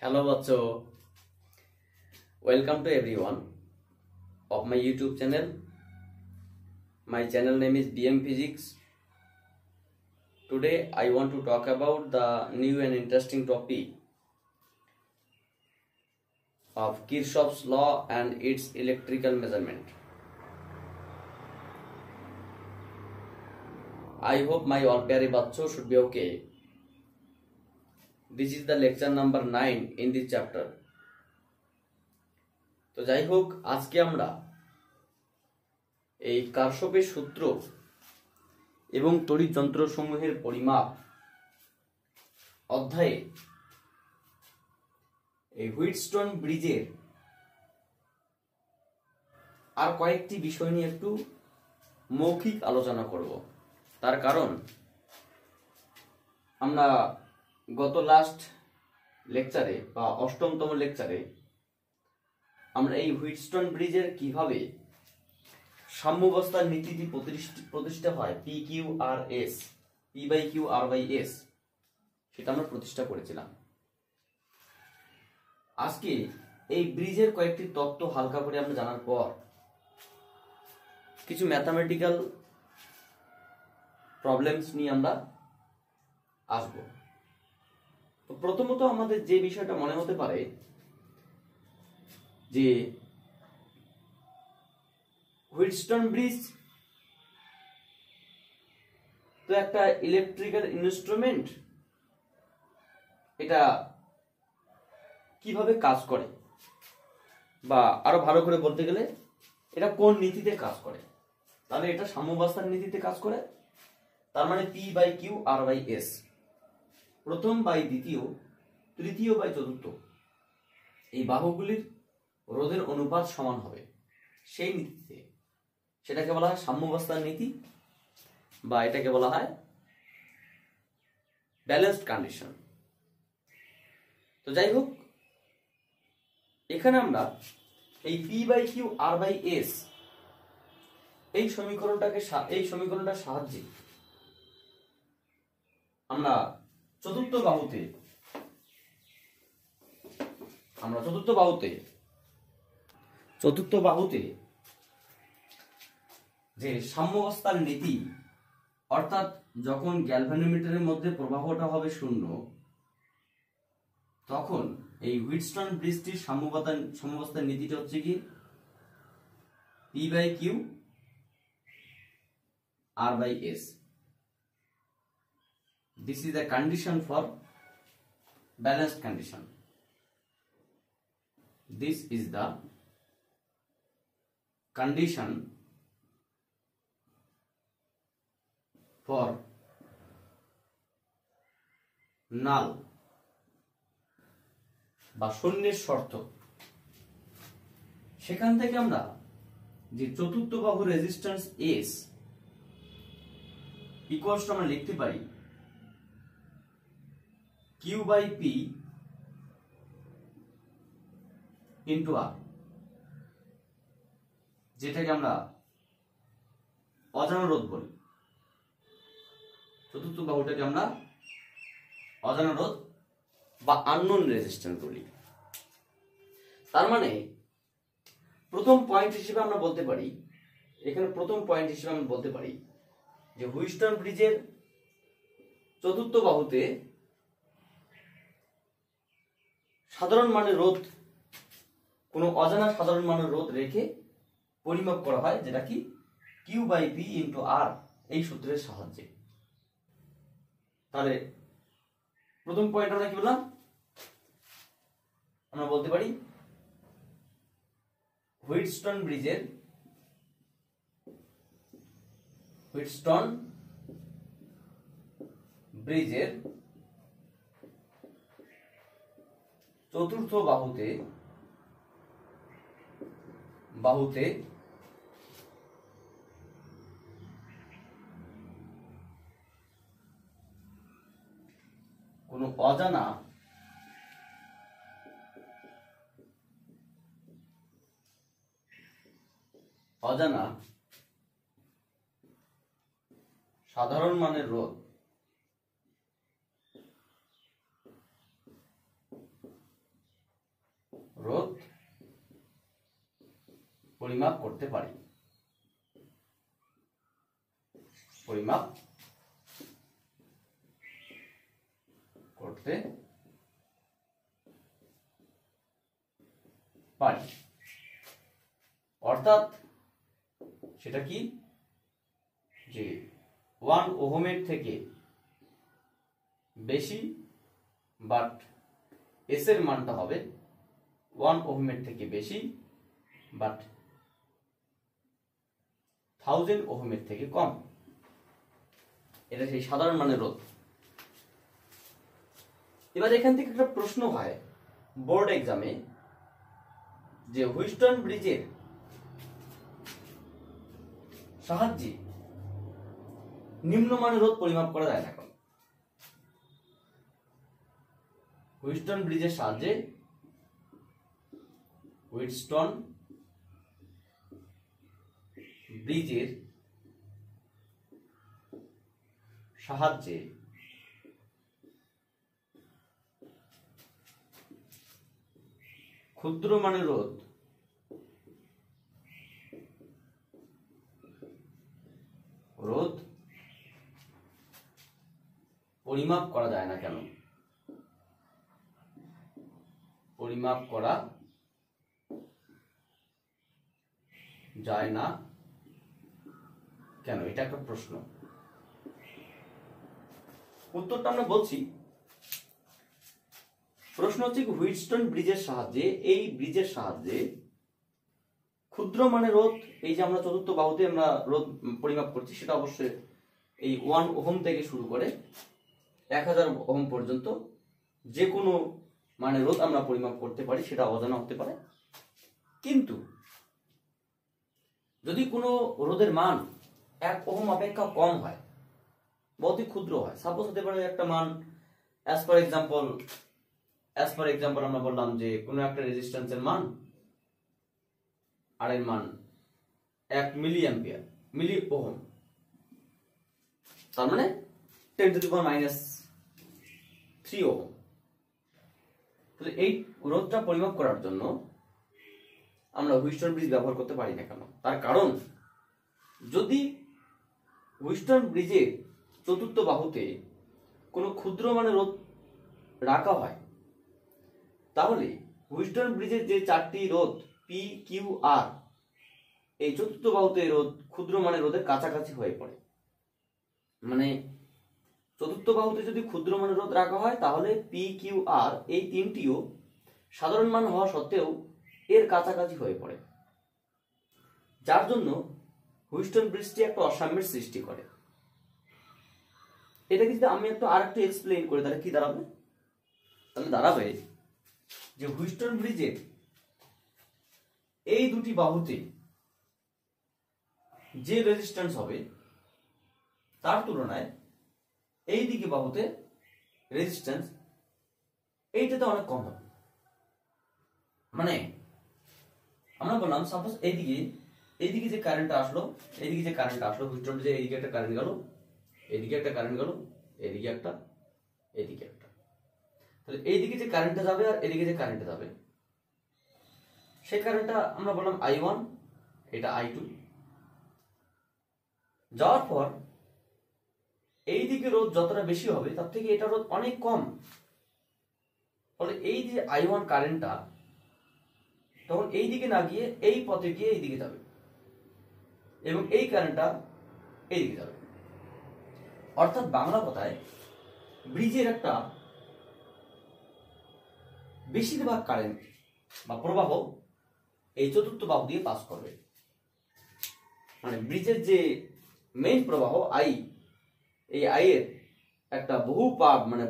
Hello Bacho, welcome to everyone of my YouTube channel. My channel name is DM Physics. Today I want to talk about the new and interesting topic of Kirchhoff's law and its electrical measurement. I hope my all pyare bachcho should be okay. This is the lecture number 9 in this chapter. তো যাই হোক, আজকে আমরা এই কারশফের সূত্র এবং তড়িৎ যন্ত্রসমূহের পরিমাপ অধ্যায়ে এই হুইটস্টোন ব্রিজের আর কয়েকটি বিষয় নিয়ে একটু মৌখিক আলোচনা করব। তার কারণ আমরা গত লাস্ট লেকচারে বা অষ্টমতম লেকচারে আমরা এই হুইটস্টোন ব্রিজের কিভাবে সাম্যাবস্থার নীতিটি প্রতিষ্ঠা হয় P Q R S, P by Q R by S, সেটা আমরা প্রতিষ্ঠা করেছিলাম। আজকে এই ব্রিজের কয়েকটি তত্ত্ব হালকা করে আমরা জানার পর কিছু ম্যাথামেটিক্যাল প্রবলেমস নিয়ে আমরা আসব। তো প্রথমত আমাদের যে বিষয়টা মনে হতে পারে যে হুইটস্টোন ব্রিজ তো একটা ইলেকট্রিক্যাল ইনস্ট্রুমেন্ট, এটা কিভাবে কাজ করে, বা আরো ভালো করে বলতে গেলে এটা কোন নীতিতে কাজ করে। তাহলে এটা সাম্যাবস্থার নীতিতে কাজ করে। তার মানে P by Q R by S, প্রথম বাই দ্বিতীয়, তৃতীয় বাই চতুর্থ, এই বাহুগুলির রোধের অনুপাত সমান হবে সেই নীতিতে। সেটাকে বলা হয় সাম্যাবস্থার নীতি, বা এটাকে বলা হয় ব্যালেন্সড কন্ডিশন। তো যাই হোক, এখানে আমরা এই P by Q R by S এই সমীকরণটার সাহায্যে আমরা চতুর্থ বাহুতে যে সাম্যাবস্থার নীতি, অর্থাৎ যখন গ্যালভানোমিটারের মধ্যে প্রবাহটা হবে শূন্য, তখন এই হুইটস্টোন ব্রিজটির সাম্যাবস্থার নীতিটা হচ্ছে কি P by Q R by S. This is the condition for balanced condition. This is the condition for null বা শূন্যের শর্ত। সেখান থেকে আমরা যে চতুর্থ বাহু রেজিস্ট্যান্স এস ইকুয়ালস টু আমরা লিখতে পারি কিউ বাই পি ইন্টু আর, যেটাকে আমরা অজানা রোধ বলি। চতুর্থ বাহুটাকে আমরা অজানা রোধ বা আননোন রেজিস্ট্যান্স বলি। তার মানে প্রথম পয়েন্ট হিসেবে আমরা বলতে পারি যে হুইটস্টোন ব্রিজের চতুর্থ বাহুতে সাধারণ মানের রোধ, কোনো অজানা সাধারণ মানের রোধ রেখে পরিমাপ করা হয়, যেটা কি কিউ বাই পি ইন্টু আর এই সূত্রের সাহায্যে। তাহলে প্রথম পয়েন্ট আমরা কি বললাম, আমরা বলতে পারি হুইটস্টোন ব্রিজের চতুর্থ বাহুতে কোনো অজানা সাধারণ মানের রোধ রোধ পরিমাপ করতে পারি। পরিমাপ করতে পারি, অর্থাৎ সেটা কি, যে 1 ওহমের থেকে বেশি, বাট এস এর মানটা হবে 1 ওহমের থেকে বেশি, বাট 1000 ওহমের থেকে কম। এটা সেই সাধারণ মানের রোধ। এবার এখান থেকে একটা প্রশ্ন হয় বোর্ড এক্সামে, যে হুইস্টন ব্রিজের সাহায্যে নিম্নমানের রোধ পরিমাপ করা যায় না কেন? হুইস্টন ব্রিজের সাহায্যে, হুইটস্টন ব্রিজের সাহায্যে ক্ষুদ্র মানের রোধ পরিমাপ করা যায় না কেন? পরিমাপ করা যায় না কেন, এটা একটা প্রশ্ন। উত্তরটা আমরা বলছি। প্রশ্ন হচ্ছে হুইটস্টন ব্রিজের সাহায্যে, এই ব্রিজের সাহায্যে ক্ষুদ্র মানের রোধ, এই যে আমরা চতুর্থ বাহুতে আমরা রোধ পরিমাপ করছি, সেটা অবশ্যই এই 1 ওহম থেকে শুরু করে 1000 ওহম পর্যন্ত যে কোনো মানে রোধ আমরা পরিমাপ করতে পারি, সেটা অজানা হতে পারে। কিন্তু যদি কোনো রোধের মান 1 ওহম অপেক্ষা কম হয়, বহুতই ক্ষুদ্র হয়, সাপোজ হতে পারে একটা মান অ্যাজ ফর এক্সাম্পল আমরা বললাম যে কোনো একটা রেজিস্ট্যান্সের মান, আর এর মান 1 মিলি অ্যাম্পিয়ার, মিলি ওহম, তার মানে 10⁻³ ওহম। তাহলে এই রোধটা পরিমাপ করার জন্য আমরা হুইস্টন ব্রিজ ব্যবহার করতে পারি না কেন? তার কারণ, যদি হুইস্টন ব্রিজের চতুর্থ বাহুতে কোনো ক্ষুদ্র মানের রোধ রাখা হয়, তাহলে হুইস্টন ব্রিজের যে 4টি রোধ পি, কিউ, আর, এই চতুর্থ বাহুতে রোধ ক্ষুদ্র মানের রোধের কাছাকাছি হয়ে পড়ে। মানে চতুর্থ বাহুতে যদি ক্ষুদ্র মানের রোধ রাখা হয়, তাহলে পি, কিউ, আর এই তিনটিও সাধারণ মান হওয়া সত্ত্বেও এর কাছাকাছি হয়ে পড়ে, যার জন্য হুইস্টন ব্রিজটি একটা অসাম্যের সৃষ্টি করে। এটাকে যদি আমি আরেকটু এক্সপ্লেইন করি, তাহলে কি দাঁড়াবে? তাহলে দাঁড়াবে যে হুইস্টন ব্রিজের এই দুটি বাহুতে যে রেজিস্ট্যান্স হবে, তার তুলনায় এই দিকে বাহুতে রেজিস্ট্যান্স এইটাতে অনেক কম হবে। মানে আমরা বললাম, সাপোজ এইদিকে যে কারেন্টটা আসলো, হুইস্টন ব্রিজে এইদিকে একটা কারেন্ট গেল, এইদিকে একটা কারেন্ট গেল, এদিকে একটা, এদিকে একটা। তাহলে এইদিকে যে কারেন্টটা যাবে আর এদিকে যে কারেন্টটা যাবে, সেই কারেন্টটা আমরা বললাম I1, এটা I2। যাওয়ার পর এইদিকে রোধ যতটা বেশি হবে, তার থেকে এটা রোধ অনেক কম। ফলে এই যে I1 কারেন্টটা তখন এই দিকে না গিয়ে এই পথে গিয়ে এইদিকে যাবে, এবং এই কারেন্টটা এইদিকে যাবে। অর্থাৎ বাংলা কথায়, ব্রিজের একটা বেশিরভাগ কারেন্ট বা প্রবাহ এই চতুর্থ বাহু দিয়ে পাস করবে। মানে ব্রিজের যে মেইন প্রবাহ আই, এই আই এর একটা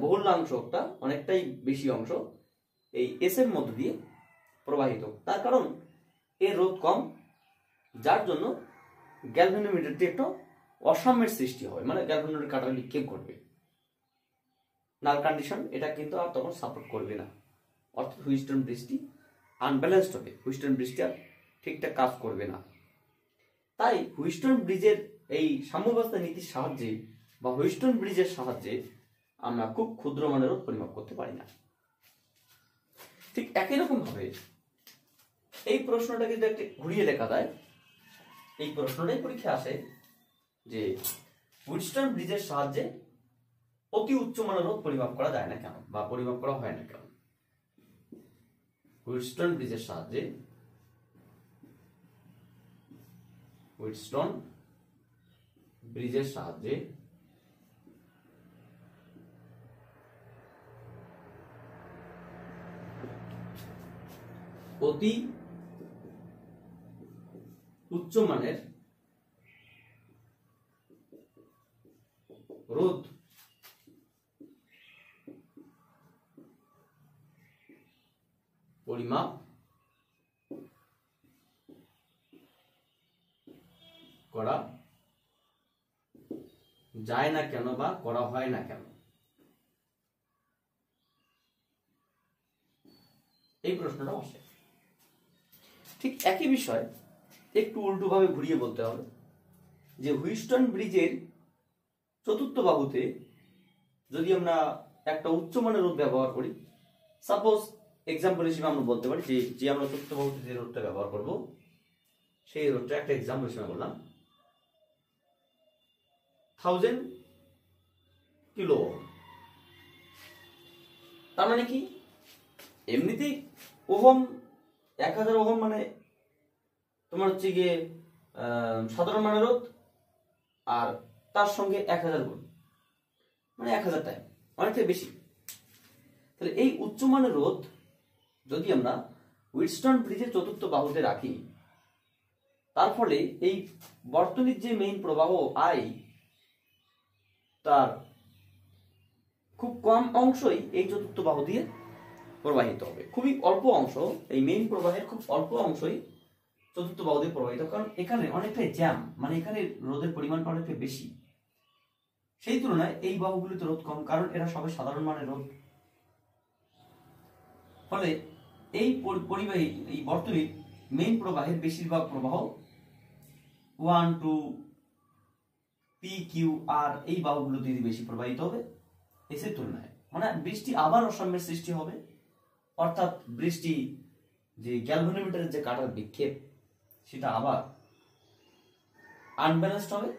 বহুলাংশ, একটা অনেকটাই বেশি অংশ এই এস এর মধ্য দিয়ে প্রবাহিত। তার কারণ এর রোধ কম, যার জন্য গ্যালভানোমিটারটি একটা অসাম্যের সৃষ্টি হয়, মানে গ্যালভানোমিটার কাটা নিক্ষেপ করবে, নাল কন্ডিশন এটা কিন্তু আর তখন সাপোর্ট করবে না। অর্থাৎ হুইস্টন ব্রিজটি আনব্যালেন্সড হবে, হুইস্টন ব্রিজটি আর ঠিকঠাক কাজ করবে না। তাই হুইস্টন ব্রিজের এই সাম্যাবস্থা নীতির সাহায্যে বা হুইস্টন ব্রিজের সাহায্যে আমরা খুব ক্ষুদ্র মানের রোধ পরিমাপ করতে পারি না। ঠিক একই রকম ভাবে এই প্রশ্নটাকে যদি একটা ঘুরিয়ে লেখা যায়, এই প্রশ্নটাই পরীক্ষা আসে যে হুইটস্টোন ব্রিজের সাহায্যে অতি উচ্চ মানের রোধ পরিমাপ করা যায় না কেন, বা পরিমাপ করা হয় না কেন? হুইটস্টোন ব্রিজের সাহায্যে, হুইটস্টোন ব্রিজের সাহায্যে অতি উচ্চমানের রোধ পরিমাপ করা যায় না কেন বা করা হয় না কেন, এই প্রশ্নটা আসে। ঠিক একই বিষয় একটু উল্টো ভাবে ঘুরিয়ে বলতে হবে যে হুইটস্টোন ব্রিজের চতুর্থ বাহুতে যদি আমরা একটা উচ্চমানের রোধ ব্যবহার করি, সাপোজ এক্সাম্পল হিসেবে আমরা বলতে পারি যে আমরা চতুর্থ বাহুতে যে রোধটা ব্যবহার করব সেই রোধটা একটা এক্সাম্পল হিসেবে বললাম 1000 কিলো ওহম। তার মানে কি, এমনিতেই ওহম 1000 ওহম মানে তোমার হচ্ছে গিয়ে সাধারণ মানের রোধ, আর তার সঙ্গে 1000 গুণ মানে 1000 টাইম, অনেকটাই বেশি। তাহলে এই উচ্চমানের রোধ যদি আমরা হুইটস্টোন ব্রিজের চতুর্থ বাহুতে রাখি, তার ফলে এই বর্তনীর যে মেইন প্রবাহ আই, তার খুব কম অংশই এই চতুর্থ বাহু দিয়ে প্রবাহিত হবে, খুবই অল্প অংশ, এই মেইন প্রবাহের খুব অল্প অংশই চতুর্থ বাহু দিয়ে প্রবাহিত, কারণ এখানে অনেকটাই জ্যাম, মানে এখানে রোদের পরিমাণটা অনেকটাই বেশি, সেই তুলনায় এই বাহুগুলিতে রোধ কম, কারণ এরা সবে সাধারণ মানের রোধ। ফলে এই পরিবাহী এই বর্তনীর মেইন প্রবাহের বেশিরভাগ প্রবাহ 1 2 পি কিউ আর এই বাহুগুলো দিয়ে বেশি প্রবাহিত হবে এসের তুলনায়, মানে বৃষ্টি আবার অসাম্যের সৃষ্টি হবে, অর্থাৎ বৃষ্টি যে গ্যালভানোমিটারের যে কাটার বিক্ষেপ সেটা আবার আনব্যালেন্সড হবে,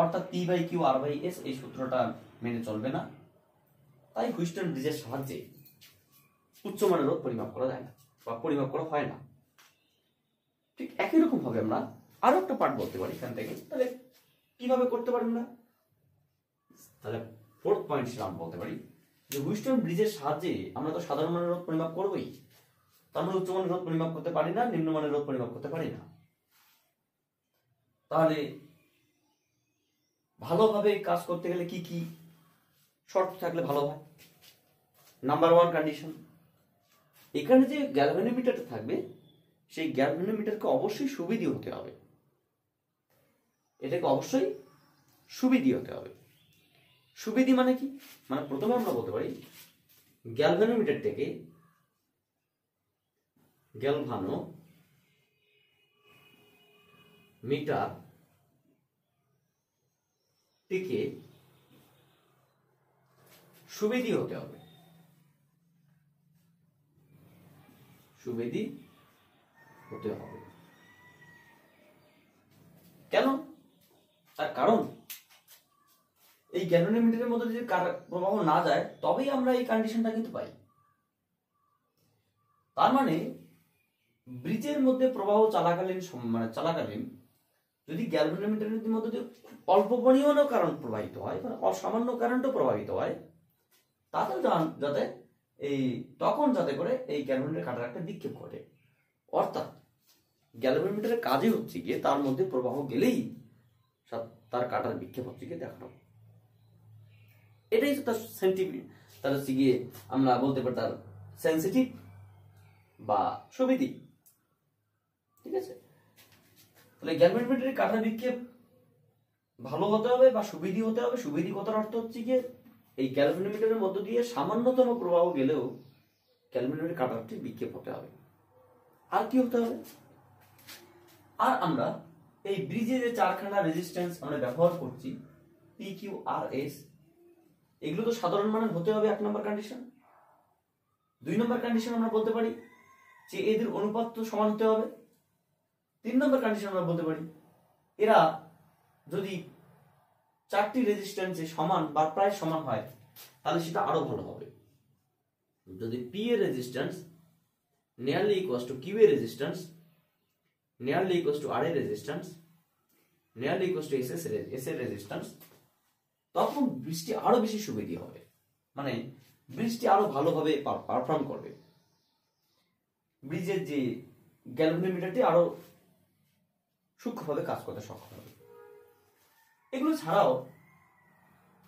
অর্থাৎ P by Q R by S এই সূত্রটা মেনে চলবে না। তাই হুইটস্টোন ব্রিজের সাহায্যে উচ্চমানের রোধ পরিমাপ করা যায় না বা পরিমাপ করা হয় না। ঠিক একই রকম ভাবে আমরা আরো একটা পার্ট বলতে পারি এখান থেকে, তাহলে কিভাবে করতে পারি আমরা? তাহলে ফোর্থ পয়েন্ট হিসেবে আমরা বলতে পারি যে হুইটস্টোন ব্রিজের সাহায্যে আমরা তো সাধারণ মানের রোধ পরিমাপ করবোই, তার মানে উচ্চমানের রোধ পরিমাপ করতে পারি না, নিম্নমানের রোধ পরিমাপ করতে পারি না। তাহলে ভালোভাবে কাজ করতে গেলে কি কি শর্ত থাকলে ভালো হয়? নাম্বার 1 কন্ডিশন, এখানে যে গ্যালভানোমিটারটা থাকবে সেই গ্যালভানোমিটারকে অবশ্যই সুবিধি হতে হবে, এটাকে অবশ্যই সুবিধি হতে হবে। সুবিধি মানে কি? মানে প্রথমে আমরা বলতে পারি গ্যালভানোমিটার থেকে গ্যালভানোমিটার থেকে সুবিধি হতে হবে, সুবিধি হতে হবে। কেন? তার কারণ এই গ্যালভানোমিটারের মধ্যে যদি প্রবাহ না যায় তবেই আমরা এই কন্ডিশনটা কিন্তু পাই। তার মানে ব্রিজের মধ্যে প্রবাহ চলাকালীন যদি গ্যালভানোমিটারের মধ্যে অল্প পরিমাণও কারেন্ট প্রবাহিত হয়, মানে অসামান্য কারেন্টও প্রবাহিত হয়, তাতে যাতে তখন যাতে করে এই গ্যালভানোমিটার কাটার একটা বিক্ষেপ ঘটে, অর্থাৎ গ্যালভানোমিটারের কাজই হচ্ছে গিয়ে তার মধ্যে প্রবাহ গেলেই তার কাটার বিক্ষেপ হচ্ছে গিয়ে দেখানো। এটাই তার তার হচ্ছে গিয়ে আমরা বলতে পারি তার সেন্সিটিভ বা সুবিধি। ঠিক আছে, তাহলে গ্যালভানোমিটারের কাটার বিক্ষেপ ভালো হতে হবে বা সুবিধি হতে হবে। সুবিধি কথার অর্থ হচ্ছে গিয়ে এই গ্যালভানোমিটারের মধ্য দিয়ে সামান্যতম প্রবাহ গেলেও গ্যালভানোমিটারের কাটারটি বিক্ষেপ হতে হবে। আর কি হতে হবে? আর আমরা এই ব্রিজে যে চারখানা রেজিস্ট্যান্স আমরা ব্যবহার করছি পি কিউ আর এস, এগুলো তো সাধারণ মানের হতে হবে 1 নম্বর কন্ডিশন। 2 নম্বর কন্ডিশন আমরা বলতে পারি যে এদের অনুপাত তো সমান হতে হবে। 3 নম্বর কন্ডিশন আমরা বলতে পারি এরা যদি 4টি রেজিস্ট্যান্সে সমান বা প্রায় সমান হয় তাহলে সেটা আরো ভালো হবে। যদি পি এর resistance nearly equals to Q এর resistance nearly equals to R এর resistance nearly equals to S এর রেজিস্ট্যান্স, তখন বৃষ্টি আরো বেশি সুবিধা হবে, মানে বৃষ্টি আরো ভালোভাবে পারফর্ম করবে, ব্রিজের যে গ্যালভানোমিটারটি আরো সূক্ষ্মভাবে কাজ করতে সক্ষম হবে। এগুলো ছাড়াও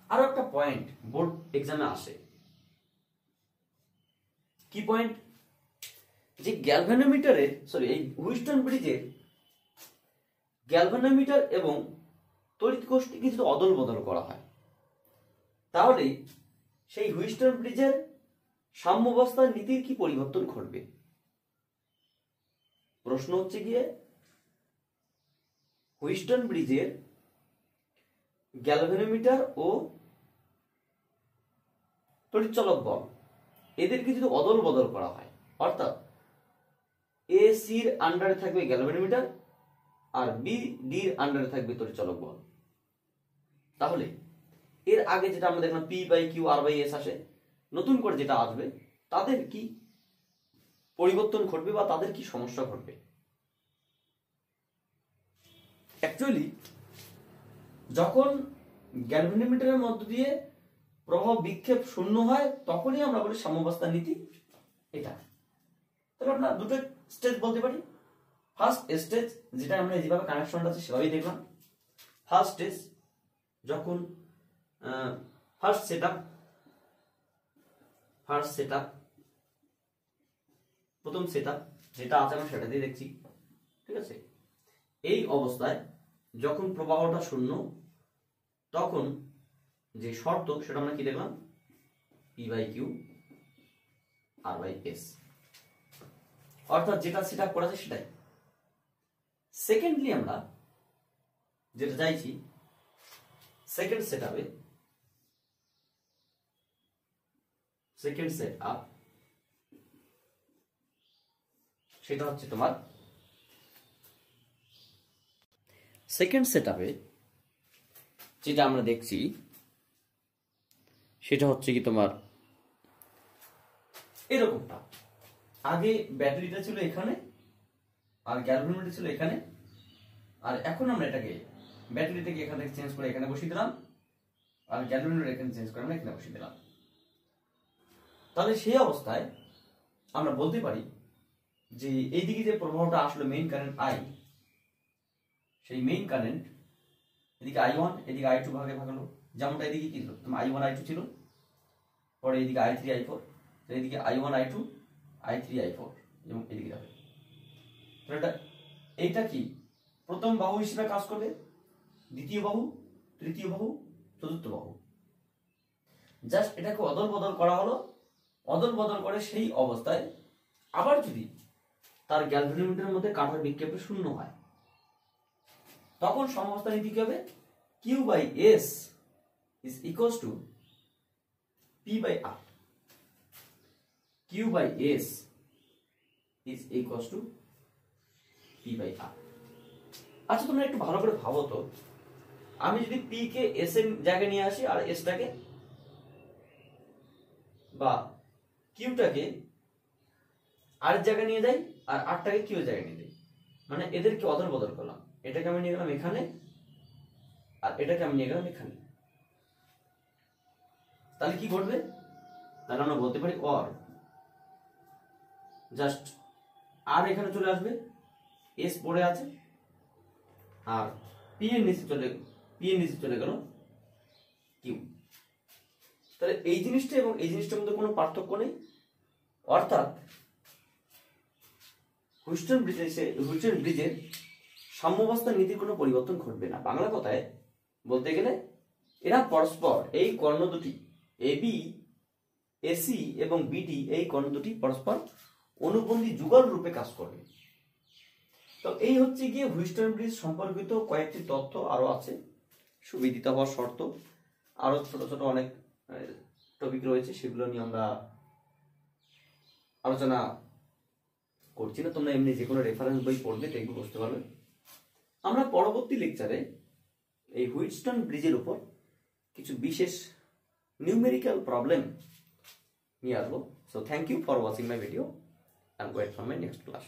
আরো একটা পয়েন্ট বোর্ড এক্সামে আসে। কি পয়েন্ট? যে গ্যালভানোমিটারের এই হুইস্টন ব্রিজের গ্যালভানোমিটার এবং তড়িৎ কোষটিকে যদি অদল বদল করা হয় তাহলে সেই হুইস্টন ব্রিজের সাম্যাবস্থার নীতির কি পরিবর্তন ঘটবে? প্রশ্ন হচ্ছে গিয়ে হুইস্টন ব্রিজের গ্যালভানোমিটার ও তড়িৎচলক বল এদেরকে যদি অদল বদল করা হয়, অর্থাৎ এ সির আন্ডারে থাকবে গ্যালভানোমিটার আর বি ডির আন্ডারে থাকবে তড়িৎচলক বল, তাহলে এর আগে যেটা আমরা দেখলাম P by Q R by S আসে, নতুন করে যেটা আসবে তাদের কি পরিবর্তন ঘটবে বা তাদের কি সমস্যা ঘটবে? অ্যাকচুয়ালি যখন গ্যালভানোমিটারের মধ্য দিয়ে প্রবাহ বিক্ষেপ শূন্য হয় তখনই আমরা বলি সাম্যাবস্থার নীতি এটা। তাহলে আমরা দুটো স্টেজ বলতে পারি। ফার্স্ট স্টেজ যেটা আমরা যেভাবে কানেকশনটা আছে সেভাবেই দেখলাম। ফার্স্ট স্টেজ যখন ফার্স্ট সেটআপ প্রথম সেটআপ যেটা আছে আমরা সেটা দিয়ে দেখছি, ঠিক আছে। এই অবস্থায় যখন প্রবাহটা শূন্য তখন যে শর্ত সেটা আমরা কি দেখলাম, P by Q R by S, অর্থাৎ যেটা সেটআপ করা আছে সেটাই। সেকেন্ডলি আমরা যেটা চাইছি সেকেন্ড সেটআপে সেটা হচ্ছে তোমার সেকেন্ড সেটআপে যেটা আমরা দেখছি সেটা হচ্ছে কি তোমার এরকমটা। আগে ব্যাটারিটা ছিল এখানে আর গ্যালভানোমিটার ছিল এখানে, আর এখন আমরা এটাকে ব্যাটারিটাকে এখান থেকে চেঞ্জ করে এখানে বসিয়ে দিলাম আর গ্যালভানোমিটার এখানে চেঞ্জ করে আমরা এখানে বসিয়ে দিলাম। তাহলে সেই অবস্থায় আমরা বলতে পারি যে এইদিকে যে প্রবাহটা আসলো মেইন কারেন্ট আই, সেই মেইন কারেন্ট এদিকে I1 এদিকে I2 ভাগে ভাগ হলো, যেমনটা এদিকে কি ছিল I1 I2 ছিল, পরে এদিকে I3 I4, এদিকে I1 I2 I3 I4 এবং এদিকে যাবে। তাহলে এইটা কি প্রথম বাহু হিসেবে কাজ করবে, দ্বিতীয় বাহু, তৃতীয় বাহু, চতুর্থ বাহু। জাস্ট এটাকে অদল বদল করা হলো, অদল বদল করে সেই অবস্থায় আবার যদি তার গ্যালভানোমিটারের মধ্যে কাটার বিক্ষেপে শূন্য হয় তখন সাম্যাবস্থা নীতি কি হবে, Q by S is equals to P by R, Q by S is equals to P by R. আচ্ছা তোমরা একটু ভালো করে ভাবো তো, আমি যদি পি কে এস এর জায়গায় নিয়ে আসি আর এসটাকে বা কিউটাকে আর জায়গায় নিয়ে যাই আর আরটাকে কিউ জায়গায় নিয়ে যাই, মানে এদেরকে অদল বদল করলাম, এটাকে আমি নিয়ে গেলাম এখানে আর এটাকে আমি নিয়ে গেলাম এখানে, তাহলে কি ঘটবে? তাহলে আমরা বলতে পারি অর জাস্ট আর এখানে চলে আসবে, এস পড়ে আছে আর পি এর নিচে চলে গেল কিউ। তাহলে এই জিনিসটা এবং এই জিনিসটার মধ্যে কোনো পার্থক্য নেই, অর্থাৎ হুইস্টন ব্রিজের সাম্যাবস্থার নীতির কোনো পরিবর্তন ঘটবে না। বাংলা কথায় বলতে গেলে এরা পরস্পর এই কর্ণ দুটি এবি এসি এবং বিডি এই কর্ণ দুটি পরস্পর অনুবন্ধী যুগল রূপে কাজ করবে। তো এই হচ্ছে গিয়ে হুইস্টন ব্রিজ সম্পর্কিত কয়েকটি তথ্য, আরো আছে সুবিদিত হওয়ার শর্ত, আরো ছোট ছোট অনেক টপিক রয়েছে, সেগুলো নিয়ে আমরা আলোচনা করছি না, তোমরা এমনি যে কোনো রেফারেন্স বই পড়বে দেখবে, বুঝতে পারবে। আমরা পরবর্তী লেকচারে এই হুইটস্টোন ব্রিজের উপর কিছু বিশেষ নিউমেরিক্যাল প্রবলেম নিয়ে আসবো। So thank you for watching my video and wait for my next class.